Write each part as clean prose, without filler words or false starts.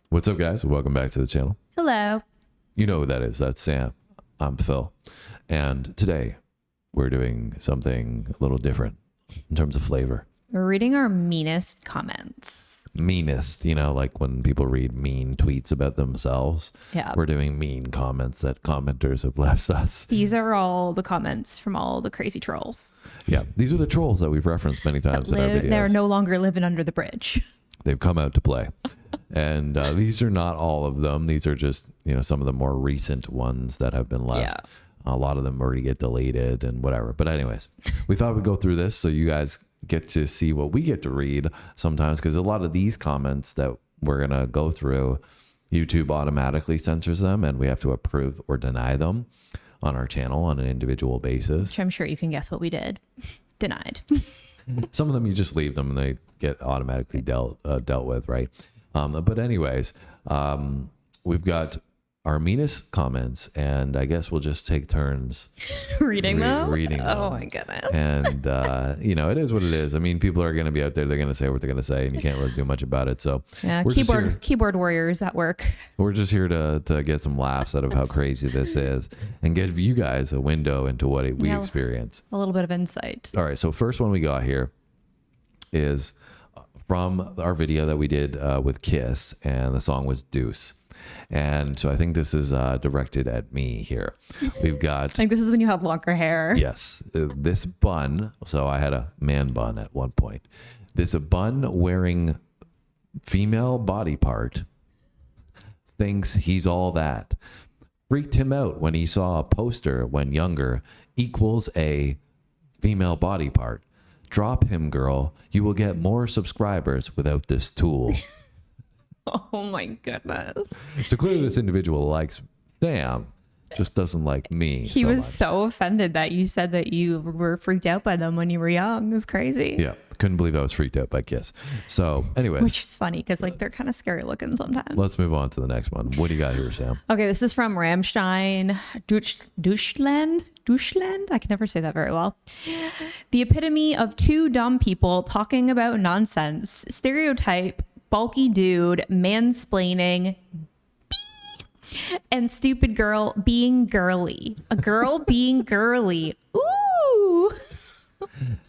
What's up, guys? Welcome back to the channel. Hello. You know who that is. That's Sam. I'm Phil. And today we're doing something a little different in terms of flavor. We're reading our meanest comments. Meanest, like when people read mean tweets about themselves. Yeah. We're doing mean comments that commenters have left us. These are all the comments from all the crazy trolls. Yeah. These are the trolls that we've referenced many times in our videos. They're no longer living under the bridge. They've come out to play. And these are not all of them. These are just, some of the more recent ones that have been left. Yeah. A lot of them already get deleted and whatever. But anyways, we thought we'd go through this so you guys get to see what we get to read sometimes, because a lot of these comments that we're going to go through, YouTube automatically censors them and we have to approve or deny them on our channel on an individual basis. Which I'm sure you can guess what we did. Denied. Some of them you just leave them and they get automatically dealt with, right? But anyways, we've got our meanest comments, and I guess we'll just take turns reading them. Oh my goodness. And it is what it is. I mean, people are going to be out there. They're going to say what they're going to say, and you can't really do much about it. So yeah, keyboard warriors at work. We're just here to get some laughs out of how crazy this is, and give you guys a window into what we experience. A little bit of insight. All right. So first one we got here is from our video that we did with Kiss, and the song was Deuce. And so I think this is directed at me here. We've got... I think this is when you had longer hair. Yes. This bun. So I had a man bun at one point. This bun wearing female body part thinks he's all that. Freaked him out when he saw a poster when younger equals a female body part. Drop him, girl. You will get more subscribers without this tool. Oh my goodness. So clearly this individual likes Sam, just doesn't like me. He was so offended that you said that you were freaked out by them when you were young. It was crazy. Yeah. Couldn't believe I was freaked out by Kiss. So anyways. Which is funny because they're kind of scary looking sometimes. Let's move on to the next one. What do you got here, Sam? Okay, this is from Rammstein Deutschland. I can never say that very well. The epitome of two dumb people talking about nonsense. Stereotype. Bulky dude, mansplaining, and stupid girl being girly. A girl being girly. Ooh.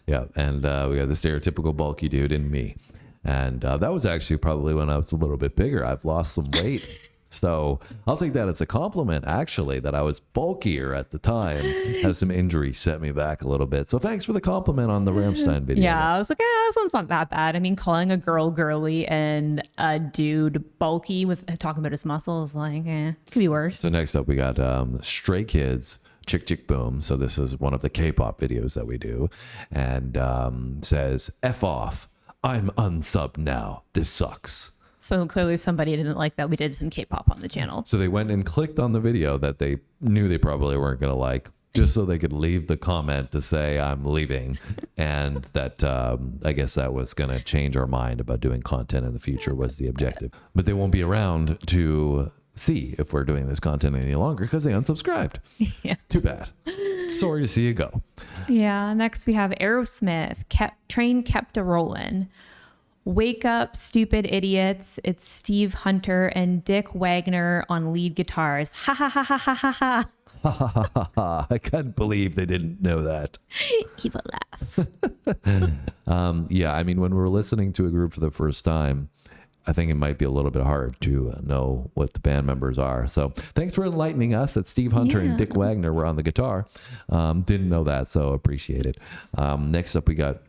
Yeah, and we got the stereotypical bulky dude in me. And that was actually probably when I was a little bit bigger. I've lost some weight. So I'll take that as a compliment, actually, that I was bulkier at the time. Have some injuries set me back a little bit. So thanks for the compliment on the Rammstein video. Yeah, I was like, this one's not that bad. I mean, calling a girl girly and a dude bulky with talking about his muscles, like, could be worse. So next up, we got Stray Kids, Chick Chick Boom. So this is one of the K-pop videos that we do. And says, F off. I'm unsub now. This sucks. So clearly somebody didn't like that we did some K-pop on the channel. So they went and clicked on the video that they knew they probably weren't going to like, just so they could leave the comment to say I'm leaving. And that I guess that was going to change our mind about doing content in the future was the objective. But they won't be around to see if we're doing this content any longer because they unsubscribed. Yeah. Too bad. Sorry to see you go. Yeah. Next we have Aerosmith. Train kept a rollin'. Wake up, stupid idiots. It's Steve Hunter and Dick Wagner on lead guitars. Ha ha ha ha ha ha ha. Ha ha ha ha ha. I can't believe they didn't know that. Evil laugh. Yeah, I mean, when we're listening to a group for the first time, I think it might be a little bit hard to know what the band members are. So thanks for enlightening us that Steve Hunter and Dick Wagner were on the guitar. Didn't know that, so appreciate it. Next up, we got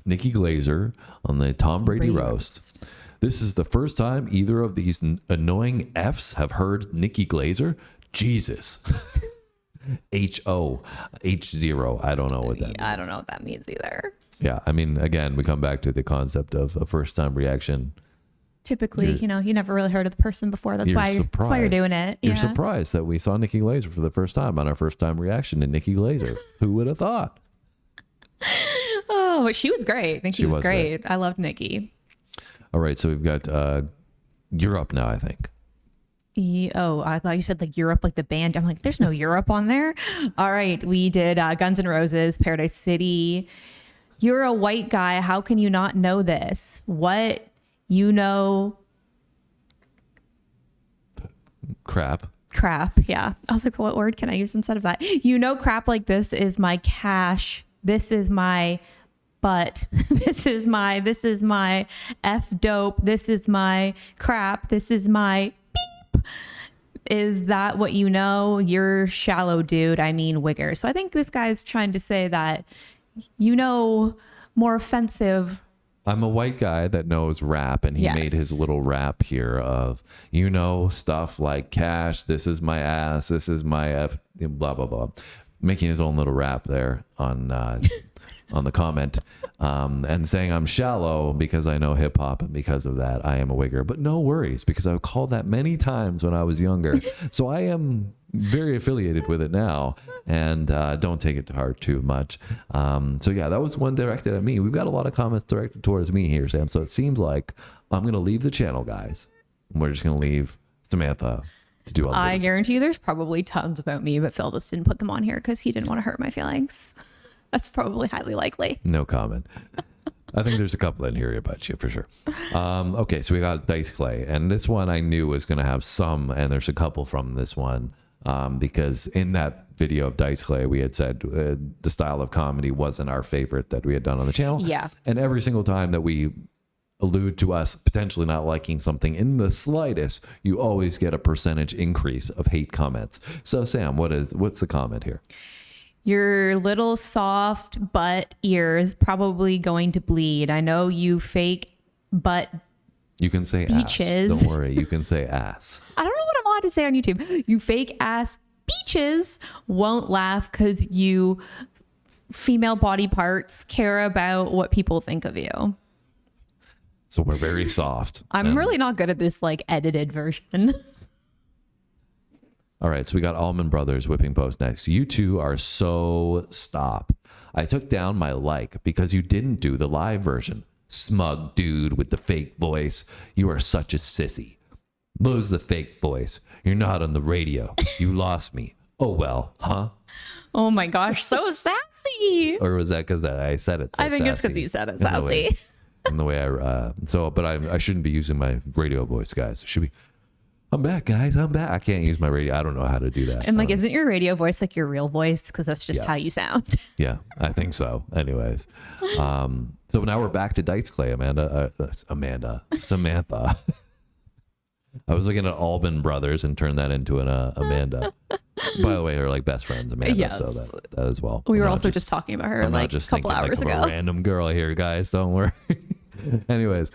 Nikki Glazer on the Tom Brady roast. This is the first time either of these annoying Fs have heard Nikki Glazer. Jesus. H-O. H0. I don't know what that means. I don't know what that means either. Yeah. I mean, again, we come back to the concept of a first time reaction. Typically, you never really heard of the person before. That's why you're doing it. You're surprised that we saw Nikki Glazer for the first time on our first time reaction to Nikki Glazer. Who would have thought? Oh, she was great. I think she was great. I loved Nikki. All right. So we've got Europe now, I think. Oh, I thought you said like Europe, like the band. I'm like, there's no Europe on there. All right. We did Guns N' Roses, Paradise City. You're a white guy. How can you not know this? What? You know Crap. Crap. Yeah. I was like, what word can I use instead of that? Crap like this is my cash. This is my butt. This is my F dope. This is my crap. This is my beep. Is that what you know? You're shallow, dude. I mean, wigger. So I think this guy's trying to say that, more offensive. I'm a white guy that knows rap, and he made his little rap here of, stuff like cash, this is my ass, this is my F, blah, blah, blah. Making his own little rap there on the comment, and saying I'm shallow because I know hip hop, and because of that I am a wigger. But no worries, because I've called that many times when I was younger. So I am very affiliated with it now, and don't take it to heart too much. So yeah, that was one directed at me. We've got a lot of comments directed towards me here, Sam. So it seems like I'm going to leave the channel, guys. We're just going to leave Samantha to do all the I videos. guarantee you there's probably tons about me, but Phil just didn't put them on here because he didn't want to hurt my feelings. That's probably highly likely. No comment. I think there's a couple in here about you for sure. Okay, so we got Dice Clay, and this one I knew was going to have some, and there's a couple from this one, because in that video of Dice Clay, we had said the style of comedy wasn't our favorite that we had done on the channel. Yeah. And every single time that we allude to us potentially not liking something in the slightest, you always get a percentage increase of hate comments. So Sam, what's the comment here? Your little soft butt ears probably going to bleed. I know you fake butt. You can say beaches. Ass. Don't worry, you can say ass. I don't know what I'm allowed to say on YouTube. You fake ass beaches won't laugh because you female body parts care about what people think of you. So we're very soft. I'm really not good at this edited version. All right, so we got Allman Brothers whipping post next. You two are so stop. I took down my like because you didn't do the live version. Smug dude with the fake voice. You are such a sissy. Lose the fake voice. You're not on the radio. You lost me. Oh well, huh? Oh my gosh, so sassy. Or was that because I said it so I think it's because sassy? you said it sassy. In the way I shouldn't be using my radio voice, guys. It should be, I'm back, guys. I'm back. I can't use my radio. I don't know how to do that. And isn't your radio voice like your real voice? Because that's just how you sound. Yeah, I think so. Anyways, so now we're back to Dice Clay, Samantha. I was looking at Allman Brothers and turned that into an Amanda. By the way, they're best friends, Amanda. Yes. So that as well. We were also just talking about her I'm not just a couple hours thinking ago. a random girl here, guys. Don't worry. Anyways,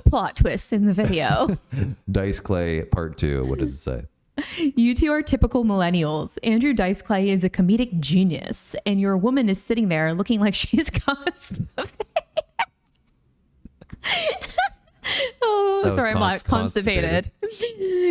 plot twist in the video. Dice Clay Part 2. What does it say? You two are typical millennials. Andrew Dice Clay is a comedic genius, and your woman is sitting there looking like she's constipated. Oh, sorry, I'm not constipated.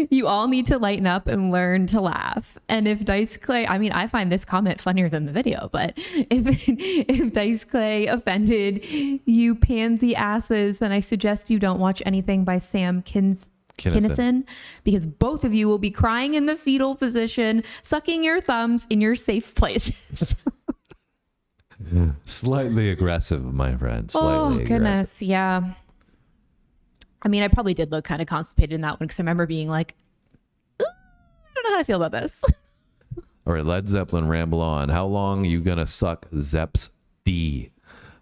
You all need to lighten up and learn to laugh. And if Dice Clay, I find this comment funnier than the video, but if Dice Clay offended you pansy asses, then I suggest you don't watch anything by Sam Kinison, because both of you will be crying in the fetal position, sucking your thumbs in your safe places. Slightly aggressive, my friend. Slightly aggressive. Goodness, yeah. I probably did look kind of constipated in that one because I remember being like, I don't know how I feel about this. All right, Led Zeppelin, ramble on. How long you gonna suck Zepp's D?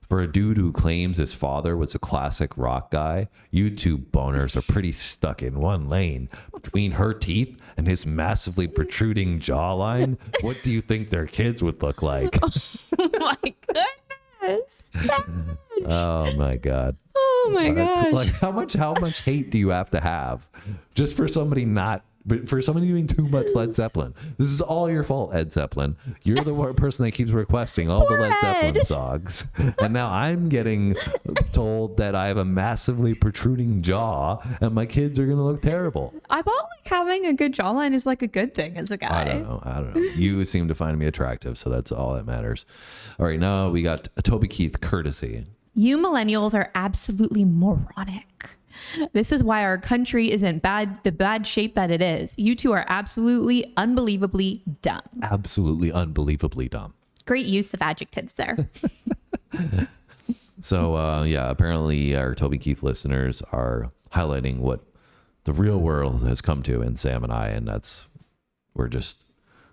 For a dude who claims his father was a classic rock guy, you two boners are pretty stuck in one lane. Between her teeth and his massively protruding jawline, what do you think their kids would look like? Oh my goodness. Savage. Oh my God. Oh my gosh. How much hate do you have to have just for somebody doing too much Led Zeppelin? This is all your fault, Ed Zeppelin. You're the one person that keeps requesting all the Led Zeppelin songs. And now I'm getting told that I have a massively protruding jaw and my kids are going to look terrible. I thought having a good jawline is a good thing as a guy. I don't know. You seem to find me attractive, so that's all that matters. All right, now we got Toby Keith courtesy. You millennials are absolutely moronic. This is why our country is in the bad shape that it is. You two are absolutely unbelievably dumb. Absolutely unbelievably dumb. Great use of adjectives there. So, apparently our Toby Keith listeners are highlighting what the real world has come to in Sam and I, and we're just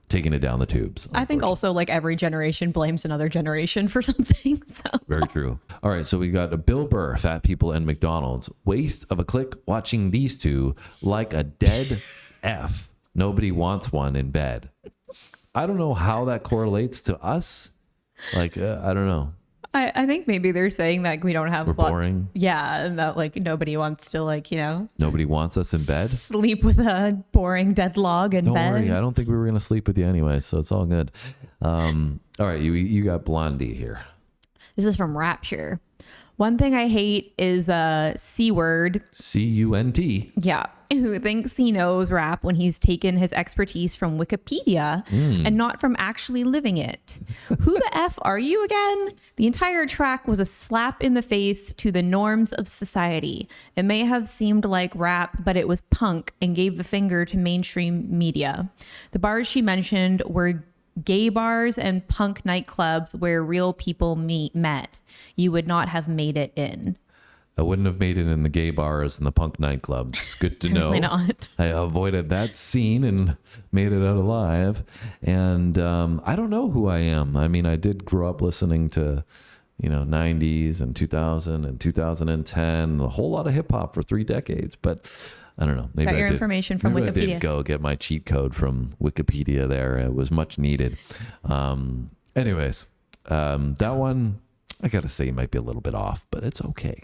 taking it down the tubes. I think also like every generation blames another generation for something. So very true. All right, so we got a Bill Burr, fat people and McDonald's. Waste of a click watching these two like a dead F. Nobody wants one in bed. I don't know how that correlates to us. Like, I don't know. I think maybe they're saying that we don't have We're boring. Yeah, and that like nobody wants to like, nobody wants us in bed. Sleep with a boring dead log in Don't bed. worry, I don't think we were gonna sleep with you anyway, so it's all good. All right, you got Blondie here. This is from Rapture. One thing I hate is a C word. CUNT. Yeah. Who thinks he knows rap when he's taken his expertise from Wikipedia and not from actually living it. Who the F are you again? The entire track was a slap in the face to the norms of society. It may have seemed like rap, but it was punk and gave the finger to mainstream media. The bars she mentioned were gay bars and punk nightclubs where real people met. You would not have made it in. I wouldn't have made it in the gay bars and the punk nightclubs. Good to know. Not. I avoided that scene and made it out alive. And I don't know who I am. I mean, I did grow up listening to, 90s and 2000 and 2010, a whole lot of hip hop for 3 decades. But I don't know. Maybe Got your information from Wikipedia. I did go get my cheat code from Wikipedia there. It was much needed. Anyways, that one, I got to say, might be a little bit off, but it's okay.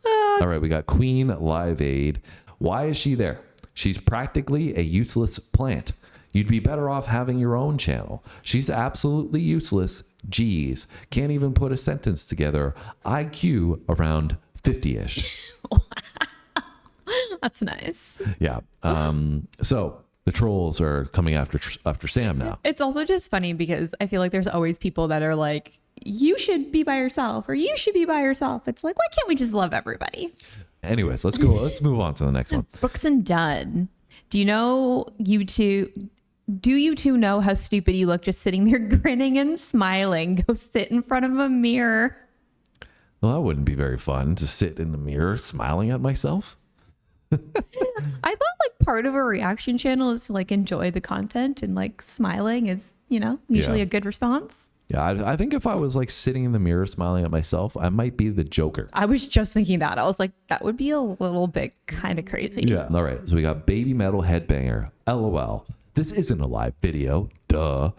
All right, we got Queen Live Aid. Why is she there? She's practically a useless plant. You'd be better off having your own channel. She's absolutely useless. Geez, can't even put a sentence together. IQ around 50-ish. That's nice. Yeah. So the trolls are coming after Sam now. It's also just funny because I feel like there's always people that are like, you should be by yourself or you should be by yourself. It's like, why can't we just love everybody? Anyways, let's go. Let's move on to the next one. Brooks and Dunn. Do you two know how stupid you look just sitting there grinning and smiling? Go sit in front of a mirror. Well, that wouldn't be very fun to sit in the mirror smiling at myself. I thought like part of a reaction channel is to like enjoy the content, and like smiling is, usually a good response. Yeah, I think if I was like sitting in the mirror smiling at myself, I might be the Joker. I was just thinking that. I was like, that would be a little bit kind of crazy. Yeah. All right. So we got Baby Metal Headbanger. LOL. This isn't a live video. Duh.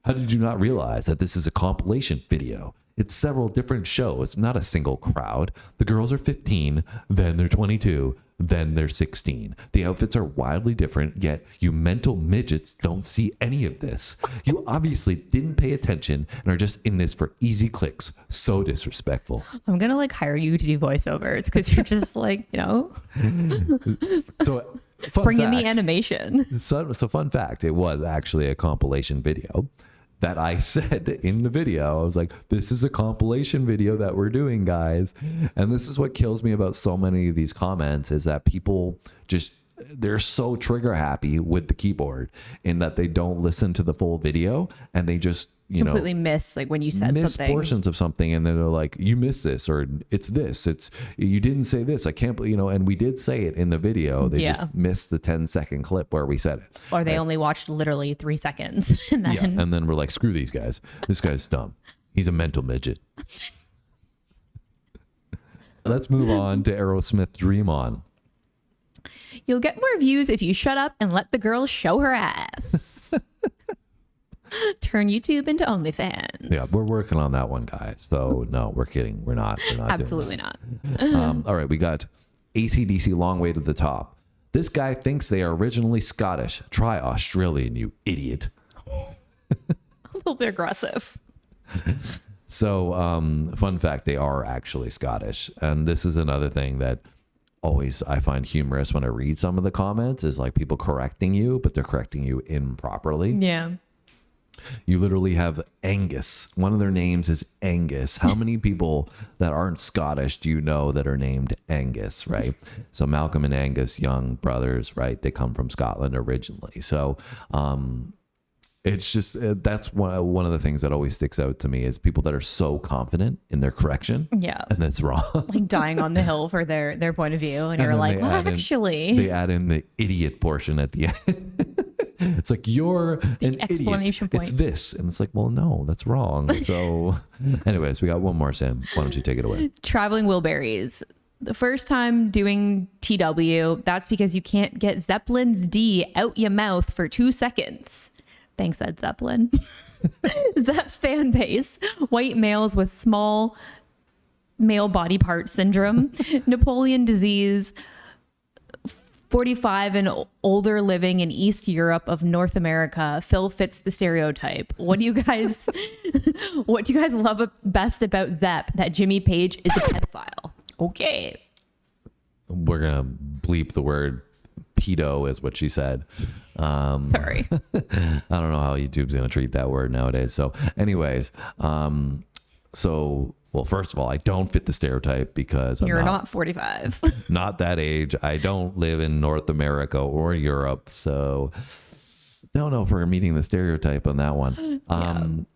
How did you not realize that this is a compilation video? It's several different shows, not a single crowd. The girls are 15, then they're 22, then they're 16. The outfits are wildly different, yet you mental midgets don't see any of this. You obviously didn't pay attention and are just in this for easy clicks. So disrespectful. I'm going to like hire you to do voiceovers because you're just like, So bring in the animation. So fun fact, it was actually a compilation video. That I said in the video. I was like, this is a compilation video that we're doing, guys. And this is what kills me about so many of these comments is that people they're so trigger happy with the keyboard in that they don't listen to the full video and they just, completely miss like when you said miss something. Portions of something, and then they're like, you missed this, or it's this, it's you didn't say this. I can't believe, and we did say it in the video. They just missed the 10-second clip where we said it. Or they only watched literally 3 seconds. And then and then we're like, screw these guys. This guy's dumb. He's a mental midget. Let's move on to Aerosmith Dream On. You'll get more views if you shut up and let the girl show her ass. Turn YouTube into OnlyFans. Yeah, we're working on that one, guys. So no, we're kidding. We're not. Absolutely not. All right, we got AC/DC Long Way to the Top. This guy thinks they are originally Scottish. Try Australian, you idiot. A little bit aggressive. So, fun fact, they are actually Scottish. And this is another thing that always I find humorous when I read some of the comments is like people correcting you, but they're correcting you improperly. Yeah. You literally have Angus. One of their names is Angus. How many people that aren't Scottish do you know that are named Angus, right? So Malcolm and Angus, young brothers, right? They come from Scotland originally. So It's just that's one of the things that always sticks out to me is people that are so confident in their correction. Yeah. And that's wrong. Like dying on the hill for their point of view. And you're then like, they well, add in- actually. They add in the idiot portion at the end. It's like, you're an explanation idiot. point. It's this. And it's like, well, no, that's wrong. So anyways, we got one more, Sam. Why don't you take it away? Traveling Wilburys. The first time doing TW, that's because you can't get Zeppelin's D out your mouth for 2 seconds. Thanks, Ed Zeppelin. Zepp's fan base. White males with small male body part syndrome, Napoleon disease, 45 and older living in East Europe of North America. Phil fits the stereotype. What do you guys love best about Zepp? That Jimmy Page is a pedophile. Okay. We're going to bleep the word pedo is what she said. Sorry. I don't know how YouTube's going to treat that word nowadays. So anyways, well, first of all, I don't fit the stereotype because You're not 45. not that age. I don't live in North America or Europe. So don't know if we're meeting the stereotype on that one.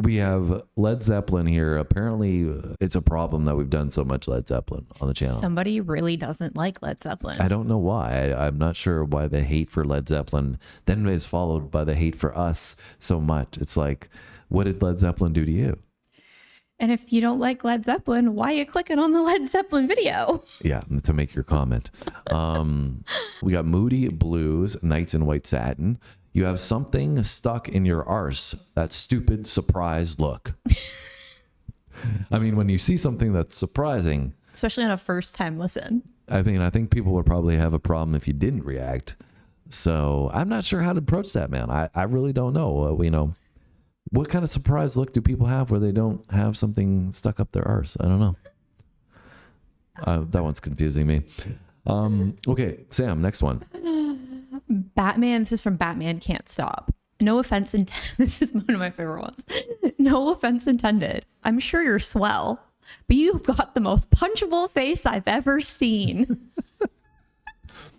We have Led Zeppelin here. Apparently it's a problem that we've done so much Led Zeppelin on the channel. Somebody really doesn't like Led Zeppelin. I don't know why. I'm not sure why the hate for Led Zeppelin then is followed by the hate for us so much. It's like, what did Led Zeppelin do to you? And if you don't like Led Zeppelin, why are you clicking on the Led Zeppelin video? Yeah, to make your comment. We got Moody Blues, Nights in White Satin. You have something stuck in your arse. That stupid surprise look. I mean, when you see something that's surprising, Especially on a first time listen. I think people would probably have a problem if you didn't react. So I'm not sure how to approach that, man. I really don't know. What kind of surprise look do people have where they don't have something stuck up their arse? I don't know. That one's confusing me. Okay, Sam, next one. Batman, this is from Batman Can't Stop. No offense intended. This is one of my favorite ones. No offense intended. I'm sure you're swell, but you've got the most punchable face I've ever seen.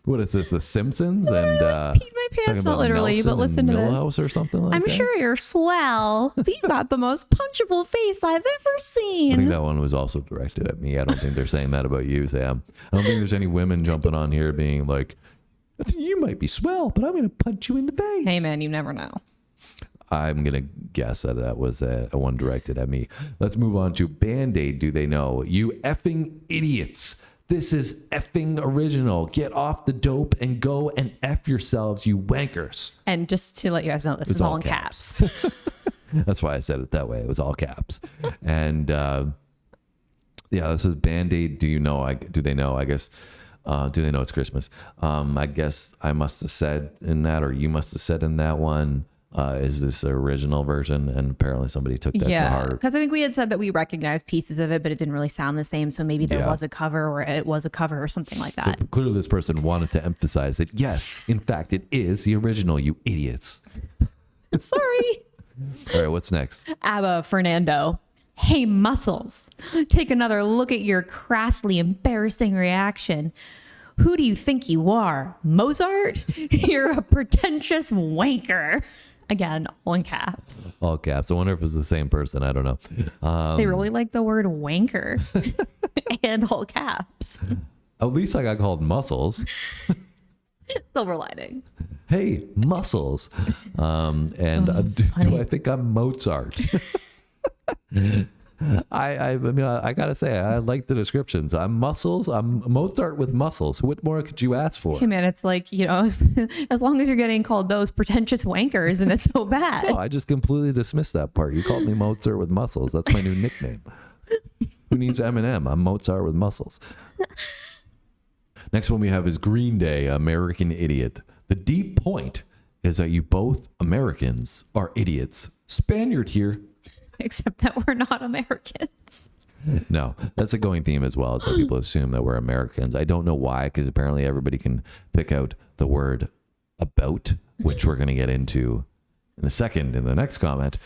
What is this, The Simpsons? And Peed my pants, not literally, but listen to this. Milhouse or something like that? I'm sure you're swell, but you've got the most punchable face I've ever I seen. think that one was also directed at me. I don't think they're saying that about you, Sam. I don't think there's any women jumping on here being like, I think you might be swell, but I'm going to punch you in the face. Hey man, you never know. I'm going to guess that was a one directed at me. Let's move on to Band-Aid. Do they know? You effing idiots. This is effing original. Get off the dope and go and F yourselves, you wankers. And just to let you guys know, this is all in caps. That's why I said it that way. It was all caps. And this is Band-Aid. Do you know? Do they know? I guess. Do they know it's Christmas? I guess I must have said in that, or you must have said in that one. Is this the original version? And apparently somebody took that to heart. Because I think we had said that we recognized pieces of it, but it didn't really sound the same. So maybe there was a cover, or it was a cover or something like that. So clearly this person wanted to emphasize that, yes, in fact, it is the original, you idiots. Sorry. All right, what's next? Abba Fernando. Hey, muscles. Take another look at your crassly embarrassing reaction. Who do you think you are? Mozart? You're a pretentious wanker. Again, all in caps. All caps. I wonder if it's the same person. I don't know. They really like the word wanker and all caps. At least I got called muscles. Silver lining. Hey, muscles. Do I think I'm Mozart? I mean, I gotta say, I like the descriptions. I'm muscles. I'm Mozart with muscles. What more could you ask for? Hey man, it's like, as long as you're getting called those pretentious wankers and it's so bad. Oh, I just completely dismissed that part. You called me Mozart with muscles. That's my new nickname. Who needs Eminem? I'm Mozart with muscles. Next one we have is Green Day, American Idiot. The deep point is that you both Americans are idiots. Spaniard here. Except that we're not Americans. No, that's a going theme as well. It's that people assume that we're Americans. I don't know why, because apparently everybody can pick out the word about, which we're going to get into in a second in the next comment.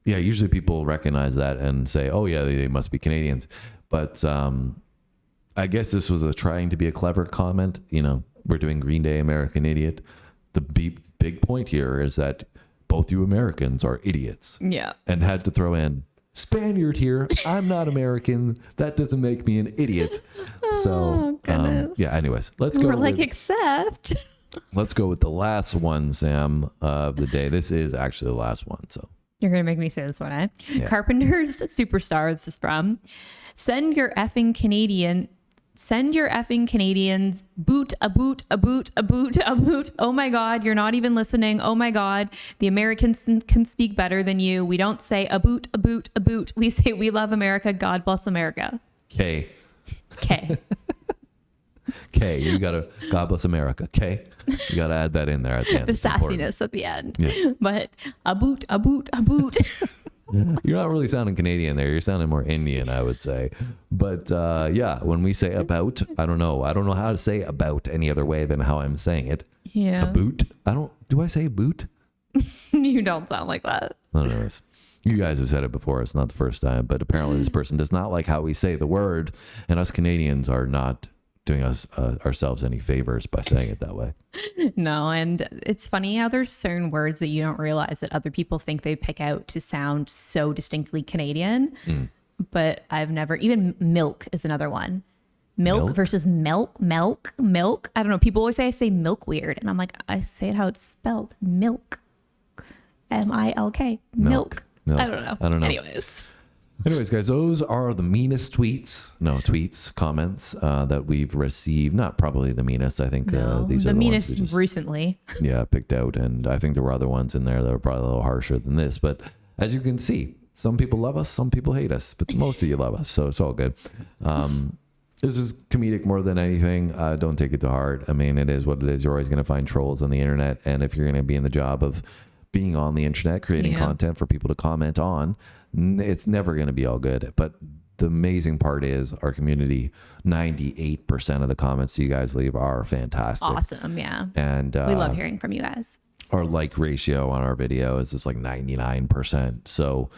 Usually people recognize that and say, oh yeah, they must be Canadians. But I guess this was trying to be a clever comment. We're doing Green Day, American Idiot. The big point here is that both you Americans are idiots. Yeah. And had to throw in, Spaniard here. I'm not American. That doesn't make me an idiot. So, yeah, anyways, let's go. We're like, except. Let's go with the last one, Sam, of the day. This is actually the last one. So You're going to make me say this one, eh? Yeah. Carpenter's Superstar. This is from Send your effing Canadians boot, a boot, a boot, a boot, a boot. Oh my God, you're not even listening. Oh my God, the Americans can speak better than you. We don't say a boot, a boot, a boot. We say we love America. God bless America. K. K. You got to, God bless America. K. You got to add that in there at the end. The It's important. sassiness at the end. Yeah. But a boot, a boot, a boot. You're not really sounding Canadian there. You're sounding more Indian, I would say. But yeah, when we say about, I don't know how to say about any other way than how I'm saying it. Yeah. A boot? Do I say boot? You don't sound like that. I don't know. You guys have said it before. It's not the first time, but apparently this person does not like how we say the word, and us Canadians are not doing ourselves any favors by saying it that way. No, and it's funny how there's certain words that you don't realize that other people think they pick out to sound so distinctly Canadian. But I've never, even milk is another one. Milk versus milk. I don't know. People always say I say milk weird. And I'm like, I say it how it's spelled. Milk. M-I-L-K. Milk. I don't know. Anyways, guys, those are the meanest comments that we've received. Not probably the meanest. I think these are the meanest ones recently. Yeah, picked out. And I think there were other ones in there that were probably a little harsher than this. But as you can see, some people love us, some people hate us, but most of you love us. So it's all good. This is comedic more than anything. Don't take it to heart. I mean, it is what it is. You're always going to find trolls on the internet. And if you're going to be in the job of being on the internet, creating content for people to comment on, it's never going to be all good. But the amazing part is our community, 98% of the comments you guys leave are fantastic. Awesome. Yeah. And we love hearing from you guys. Our like ratio on our video is just like 99%. So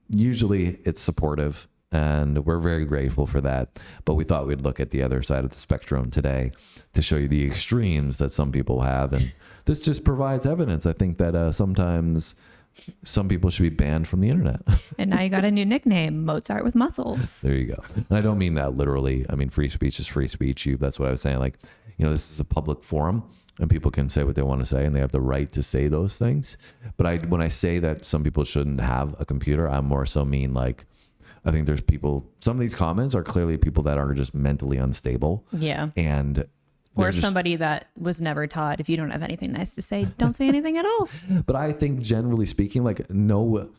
usually it's supportive, and we're very grateful for that. But we thought we'd look at the other side of the spectrum today to show you the extremes that some people have. And this just provides evidence. I think that sometimes some people should be banned from the internet. And now you got a new nickname, Mozart with muscles. There you go. And I don't mean that literally. I mean, free speech is free speech. That's what I was saying. Like, this is a public forum and people can say what they want to say and they have the right to say those things. But when I say that some people shouldn't have a computer, I'm more so mean like, I think there's people, some of these comments are clearly people that are just mentally unstable. Yeah. And or somebody that was never taught, if you don't have anything nice to say, don't say anything at all. But I think generally speaking, like I don't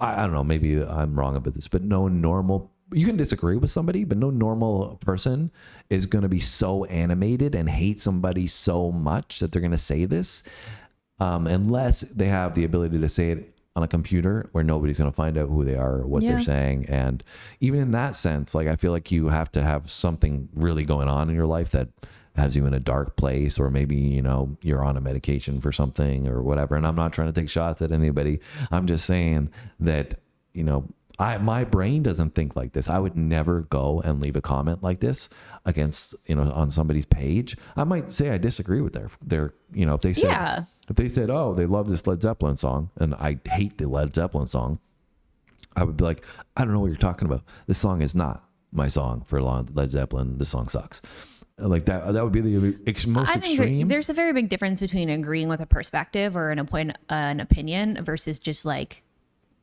know, maybe I'm wrong about this, but no normal, you can disagree with somebody, but no normal person is going to be so animated and hate somebody so much that they're going to say this, unless they have the ability to say it on a computer where nobody's going to find out who they are or what they're saying. And even in that sense, like, I feel like you have to have something really going on in your life that has you in a dark place, or maybe, you're on a medication for something or whatever. And I'm not trying to take shots at anybody. I'm just saying that, my brain doesn't think like this. I would never go and leave a comment like this against, on somebody's page. I might say I disagree with their if they said, oh, they love this Led Zeppelin song and I hate the Led Zeppelin song, I would be like, I don't know what you're talking about. This song is not my song for Led Zeppelin. This song sucks. Like that would be the most extreme. There's a very big difference between agreeing with a perspective or an opinion versus just like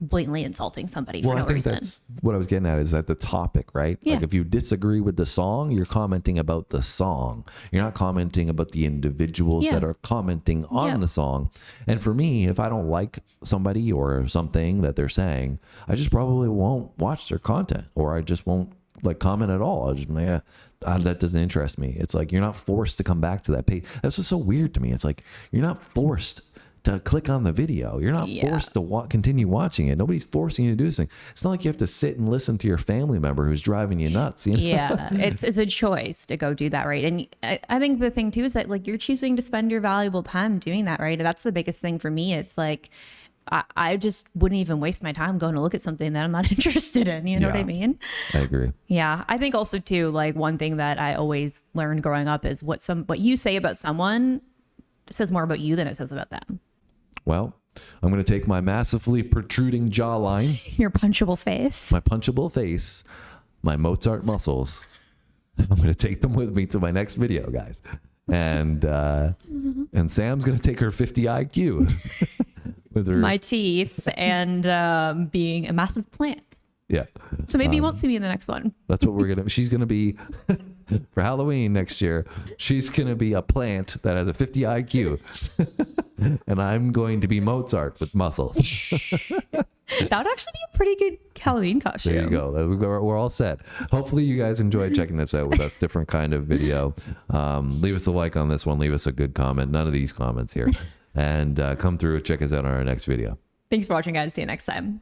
blatantly insulting somebody for no reason. I think that's what I was getting at, is that the topic, right? Yeah. Like if you disagree with the song, you're commenting about the song. You're not commenting about the individuals that are commenting on the song. And for me, if I don't like somebody or something that they're saying, I just probably won't watch their content, or I just won't like comment at all. I'll just, that doesn't interest me. It's like, you're not forced to come back to that page. That's just so weird to me. It's like, you're not forced to click on the video. You're not forced to continue watching it. Nobody's forcing you to do this thing. It's not like you have to sit and listen to your family member who's driving you nuts. Yeah, it's a choice to go do that, right? And I think the thing too is that like you're choosing to spend your valuable time doing that, right? And that's the biggest thing for me. It's like I just wouldn't even waste my time going to look at something that I'm not interested in. You know what I mean? I agree. Yeah, I think also too, like one thing that I always learned growing up is what you say about someone says more about you than it says about them. Well, I'm going to take my massively protruding jawline, Your punchable face. my punchable face, my Mozart muscles. I'm going to take them with me to my next video, guys. And Sam's going to take her 50 IQ with her. My teeth and being a massive plant. Yeah. So maybe you won't see me in the next one. That's what she's going to be for Halloween next year. She's going to be a plant that has a 50 IQ. And I'm going to be Mozart with muscles. That would actually be a pretty good Halloween costume. There you go. We're all set. Hopefully you guys enjoyed checking this out with us. Different kind of video. Leave us a like on this one. Leave us a good comment. None of these comments here. And come through and check us out on our next video. Thanks for watching, guys. See you next time.